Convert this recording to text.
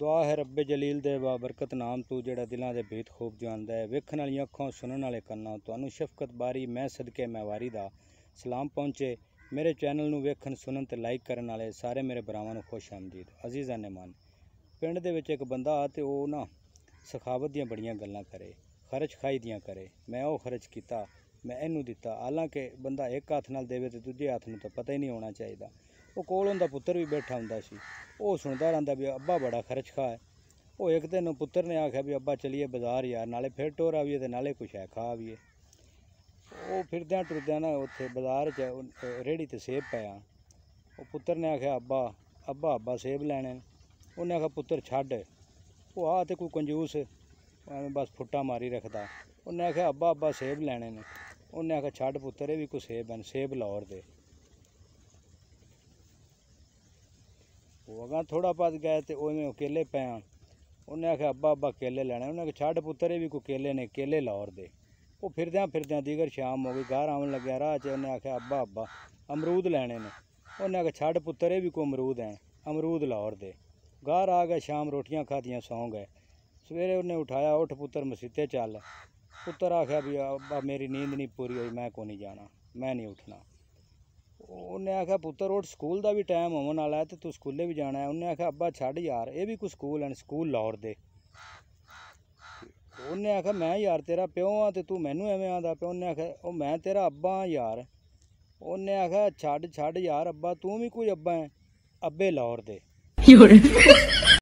दुआ है रब्बे जलील दे बाबरकत नाम तू जेड़ा दिलों के भेद खूब जानदा है। वेखण वाली अखों सुनने वाले कन्नां तुहानू शफकत बारी मैं सदके मैवारी दा सलाम पहुँचे। मेरे चैनल नू वेखण सुनन ते लाइक करन वाले सारे मेरे भरावां नू खुश आमदीद। अजीज़ां ने मन पिंड दे विच एक बंदा आ ते ओह ना सखावत दियां बड़ियां गल्लां करे, खर्च खाई दियां करे। मैं ओह खर्च किया, मैं इनू दिता। हालांकि बंदा एक हत्थ नाल देवे ते दूजे हत्थ नू तां पता ही नहीं होना चाहिए। वो कोल उनका पुत्र भी बैठा हुंदा सी, वो सुनता रहिंदा भी अब्बा बड़ा खर्च खा है। वो एक दिन पुत्र ने आख्या भी अब्बा चलिए बाजार यार, नाले फिर टोर आवीए ते नाले कुछ है खा आवीए। वो फिरद्या टुरद्या ना उत्थे बाजार च रेहड़ी ते सेब पाया। वो पुत्र ने आख्या अब्बा अब्बा अब्बा सेब लैने। उन्हें आख्या पुत्र छड्ड, वो आ ते कोई कंजूस बस फुट्टा मारी रखता। उन्हें आख्या अब्बा अब्बा सेब लैने ने। उन्हें आख्या छड्ड पुत्र, ये भी कोई सेब हैं, सेब लाहौर दे। वो अगा थोड़ा पद गए तो उन्हें केले पाया। उन्हें आख्या अब्बा अब्बा केले लैने। उन्हें आख्या छड्ड पुत्र, भी कोई केले ने, केले लाहौर दे। वो फिरद्या फिरद्या दीगर शाम हो गई, घर आवन लग्या राह च। उन्हें आख्या अब्बा अब्बा अमरूद लैने ने। उन्हें आख्या छड्ड पुत्र, भी कोई अमरूद हैं, अमरूद लाहौर दे। घर आ गए, शाम रोटियां खादियां सौ गए। सवेरे उन्हें उठाया, उठ पुत्र मसीते चल। पुत्र आख्या भी अब्बा मेरी नींद नहीं पूरी हुई, मैं को नहीं जाना, मैं नहीं उठना। उन्हें आख्या पुत्र उठ, स्कूल का भी टाइम होने वाला है तो तू स्कूले भी जाना है। उन्हें आख्या अब्बा छड्ड यार, ये भी कोई स्कूल हैं, स्कूल लाहौर दे। उन्हें आख्या मैं यार तेरा प्यो हाँ तो तू मैनू एवें आंदा पिया। उन्हें आख्या ओ मैं तेरा अब्बा हाँ यार। उन्हें आख्या छड्ड छड्ड यार अब्बा, तू भी कोई अब्बा है, अब्बे लाहौर दे।